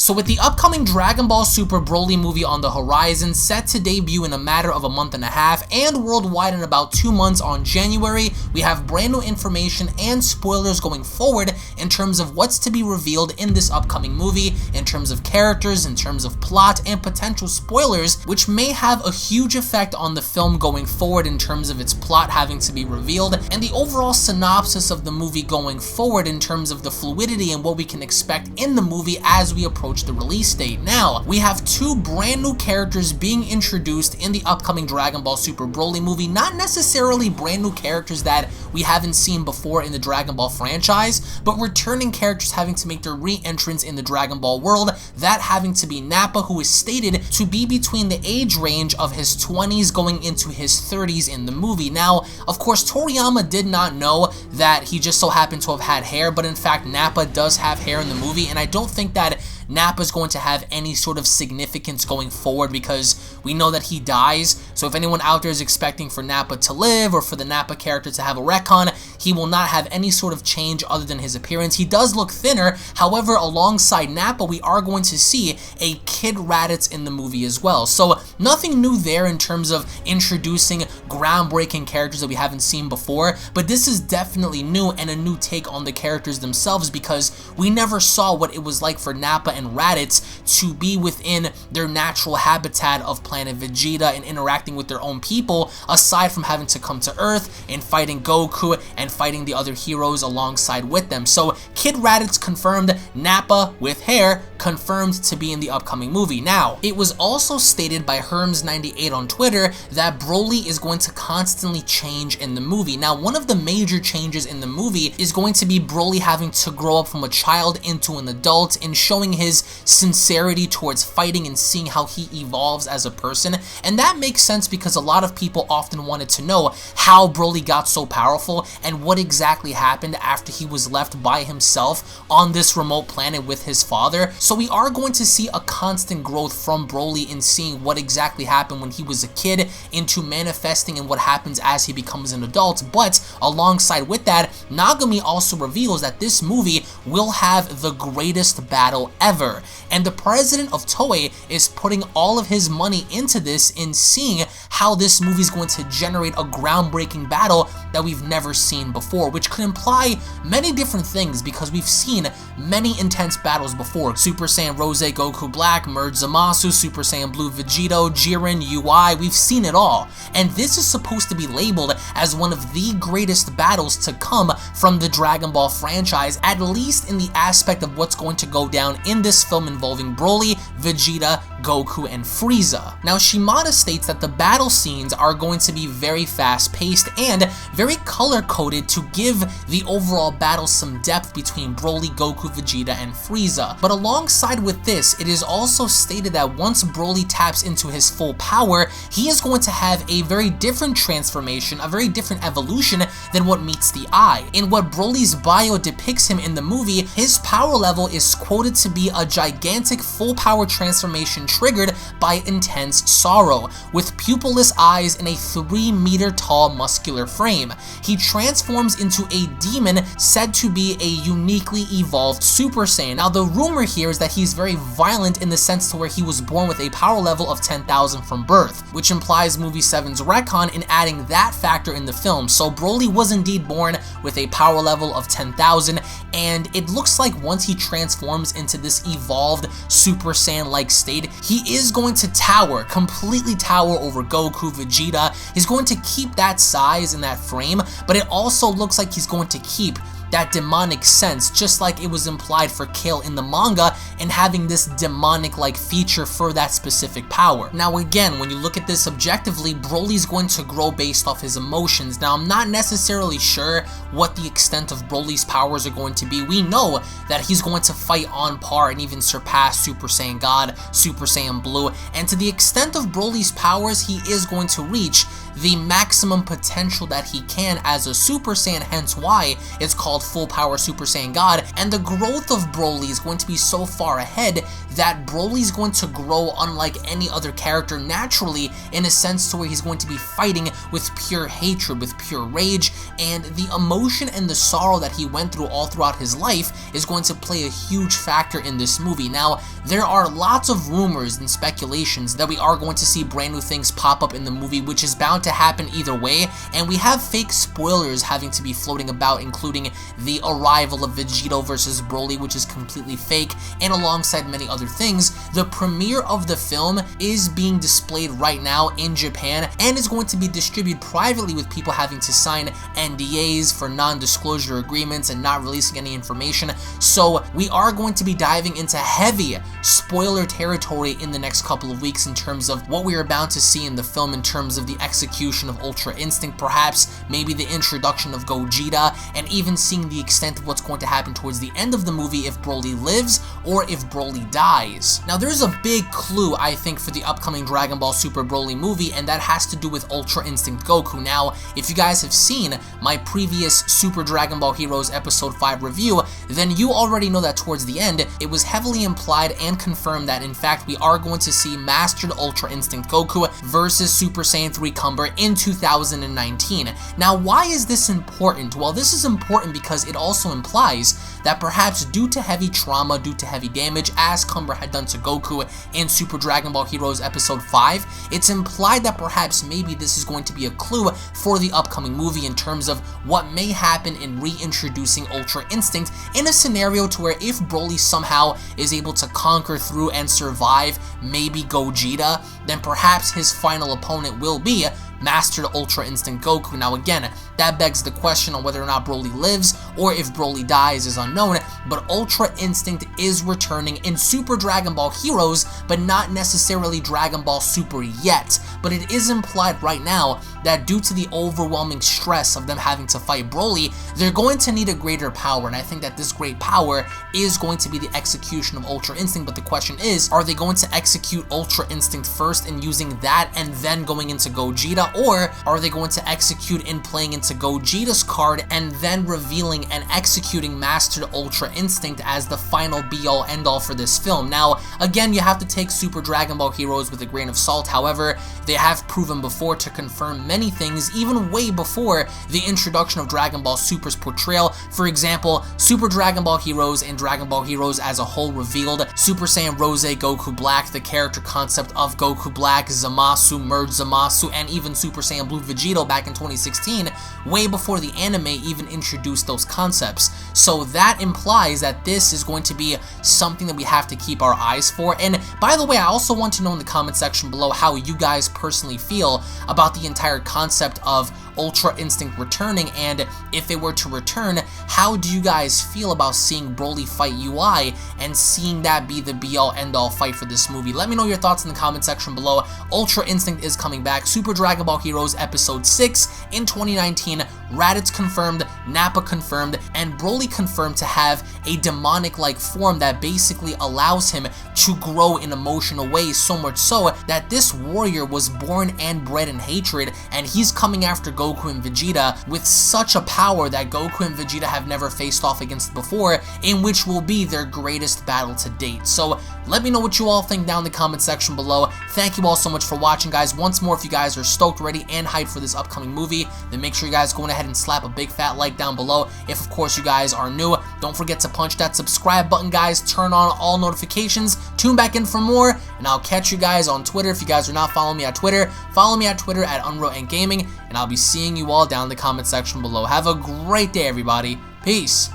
So with the upcoming Dragon Ball Super Broly movie on the horizon, set to debut in a matter of a month and a half, and worldwide in about 2 months on January, we have brand new information and spoilers going forward in terms of what's to be revealed in this upcoming movie, in terms of characters, in terms of plot, and potential spoilers, which may have a huge effect on the film going forward in terms of its plot having to be revealed, and the overall synopsis of the movie going forward in terms of the fluidity and what we can expect in the movie as we approach the release date. Now, we have 2 brand new characters being introduced in the upcoming Dragon Ball Super Broly movie, not necessarily brand new characters that we haven't seen before in the Dragon Ball franchise, but returning characters having to make their re-entrance in the Dragon Ball world, that having to be Nappa, who is stated to be between the age range of his 20s going into his 30s in the movie. Now, of course, Toriyama did not know that he just so happened to have had hair, but in fact, Nappa does have hair in the movie, and I don't think that Nappa's going to have any sort of significance going forward because we know that he dies. So if anyone out there is expecting for Nappa to live or for the Nappa character to have a retcon, he will not have any sort of change other than his appearance. He does look thinner, however, alongside Nappa, we are going to see a Kid Raditz in the movie as well. So nothing new there in terms of introducing groundbreaking characters that we haven't seen before, but this is definitely new and a new take on the characters themselves because we never saw what it was like for Nappa and Raditz to be within their natural habitat of planet Vegeta and interacting with their own people, aside from having to come to Earth and fighting Goku and fighting the other heroes alongside with them. So Kid Raditz confirmed, Nappa with hair confirmed to be in the upcoming movie. Now, it was also stated by Herms98 on Twitter that Broly is going to constantly change in the movie. Now, one of the major changes in the movie is going to be Broly having to grow up from a child into an adult and showing his sincerity towards fighting and seeing how he evolves as a person. And that makes sense because a lot of people often wanted to know how Broly got so powerful and what exactly happened after he was left by himself on this remote planet with his father. So we are going to see a constant growth from Broly in seeing what exactly happened when he was a kid into manifesting and what happens as he becomes an adult. But alongside with that, Nagami also reveals that this movie will have the greatest battle ever. And the president of Toei is putting all of his money into this in seeing how this movie is going to generate a groundbreaking battle that we've never seen before, which could imply many different things because we've seen many intense battles before. Super Saiyan Rose Goku Black, Merge Zamasu, Super Saiyan Blue Vegito, Jiren, UI, we've seen it all. And this is supposed to be labeled as one of the greatest battles to come from the Dragon Ball franchise, at least in the aspect of what's going to go down in this film involving Broly, Vegeta, Goku, and Frieza. Now, Shimada states that the battle scenes are going to be very fast-paced and very color-coded to give the overall battle some depth between Broly, Goku, Vegeta, and Frieza. But alongside with this, it is also stated that once Broly taps into his full power, he is going to have a very different transformation, a very different evolution than what meets the eye. In what Broly's bio depicts him in the movie, his power level is quoted to be a gigantic full power transformation triggered by intense sorrow, with pupilless eyes and a 3-meter tall muscular frame. He transforms into a demon said to be a uniquely evolved Super Saiyan. Now, the rumor here is that he's very violent in the sense to where he was born with a power level of 10,000 from birth, which implies Movie 7's retcon in adding that factor in the film. So Broly was indeed born with a power level of 10,000, and it looks like once he transforms into this evolved Super Saiyan-like state, he is going to tower, completely tower over Goku, Vegeta. He's going to keep that size and that frame, but it also looks like he's going to keep that demonic sense, just like it was implied for Kale in the manga, and having this demonic-like feature for that specific power. Now again, when you look at this objectively, Broly's going to grow based off his emotions. Now, I'm not necessarily sure what the extent of Broly's powers are going to be. We know that he's going to fight on par and even surpass Super Saiyan God, Super Saiyan Blue, and to the extent of Broly's powers, he is going to reach the maximum potential that he can as a Super Saiyan, hence why it's called Full Power Super Saiyan God, and the growth of Broly is going to be so far ahead that Broly's going to grow unlike any other character naturally, in a sense to where he's going to be fighting with pure hatred, with pure rage, and the emotion and the sorrow that he went through all throughout his life is going to play a huge factor in this movie. Now, there are lots of rumors and speculations that we are going to see brand new things pop up in the movie, which is bound to happen either way, and we have fake spoilers having to be floating about, including the arrival of Vegito versus Broly, which is completely fake, and alongside many other things. The premiere of the film is being displayed right now in Japan and is going to be distributed privately, with people having to sign NDAs for non-disclosure agreements and not releasing any information. So we are going to be diving into heavy spoiler territory in the next couple of weeks in terms of what we are bound to see in the film, in terms of the execution of Ultra Instinct, perhaps maybe the introduction of Gogeta, and even seeing the extent of what's going to happen towards the end of the movie if Broly lives or if Broly dies. Now, there's a big clue, I think, for the upcoming Dragon Ball Super Broly movie, and that has to do with Ultra Instinct Goku. Now, if you guys have seen my previous Super Dragon Ball Heroes Episode 5 review, then you already know that towards the end, it was heavily implied and confirmed that, in fact, we are going to see Mastered Ultra Instinct Goku versus Super Saiyan 3 Cumber in 2019. Now, why is this important? Well, this is important because it also implies that perhaps due to heavy trauma, due to heavy damage, as Cumber had done to Goku in Super Dragon Ball Heroes Episode 5, it's implied that perhaps maybe this is going to be a clue for the upcoming movie in terms of what may happen in reintroducing Ultra Instinct in a scenario to where if Broly somehow is able to conquer through and survive maybe Gogeta, then perhaps his final opponent will be Mastered Ultra Instinct Goku. Now again, that begs the question on whether or not Broly lives or if Broly dies is unknown, but Ultra Instinct is returning in Super Dragon Ball Heroes, but not necessarily Dragon Ball Super yet. But it is implied right now that due to the overwhelming stress of them having to fight Broly, they're going to need a greater power, and I think that this great power is going to be the execution of Ultra Instinct. But the question is, are they going to execute Ultra Instinct first and using that and then going into Gogeta, or are they going to execute in playing into Gogeta's card and then revealing and executing Mastered Ultra Instinct as the final be-all end-all for this film? Now, again, you have to take Super Dragon Ball Heroes with a grain of salt. However, they have proven before to confirm many things, even way before the introduction of Dragon Ball Super's portrayal. For example, Super Dragon Ball Heroes and Dragon Ball Heroes as a whole revealed Super Saiyan Rose Goku Black, the character concept of Goku Black, Zamasu, Merge Zamasu, and even Super Saiyan Blue Vegito back in 2016, way before the anime even introduced those concepts. So that implies that this is going to be something that we have to keep our eyes for. And by the way, I also want to know in the comment section below how you guys personally feel about the entire concept of Ultra Instinct returning, and if it were to return, how do you guys feel about seeing Broly fight UI and seeing that be the be-all end-all fight for this movie? Let me know your thoughts in the comment section below. Ultra Instinct is coming back, Super Dragon Ball Heroes Episode 6 in 2019, Raditz confirmed, Nappa confirmed, and Broly confirmed to have a demonic-like form that basically allows him to grow in emotional ways, so much so that this warrior was born and bred in hatred, and he's coming after Goku and Vegeta with such a power that Goku and Vegeta have never faced off against before, in which will be their greatest battle to date. So let me know what you all think down in the comment section below. Thank you all so much for watching, guys. Once more, if you guys are stoked, ready, and hyped for this upcoming movie, then make sure you guys go ahead and slap a big fat like down below. If of course you guys are new, don't forget to punch that subscribe button, guys. Turn on all notifications, tune back in for more, and I'll catch you guys on Twitter. If you guys are not following me at Twitter, follow me at Twitter at UnrealEntGaming, and I'll be seeing you all down in the comment section below. Have a great day, everybody. Peace.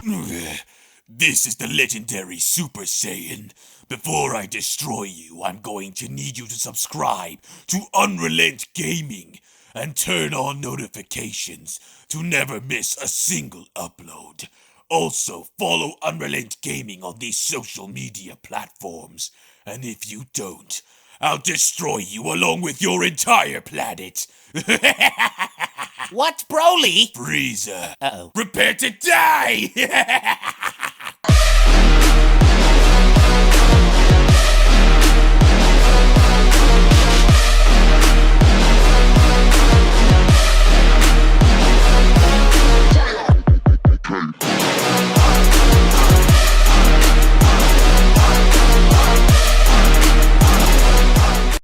This is the legendary Super Saiyan. Before I destroy you, I'm going to need you to subscribe to UnrealEntGaming and turn on notifications to never miss a single upload. Also, follow UnrealEntGaming on these social media platforms. And if you don't, I'll destroy you along with your entire planet. What, Broly? Frieza. Uh-oh. Prepare to die!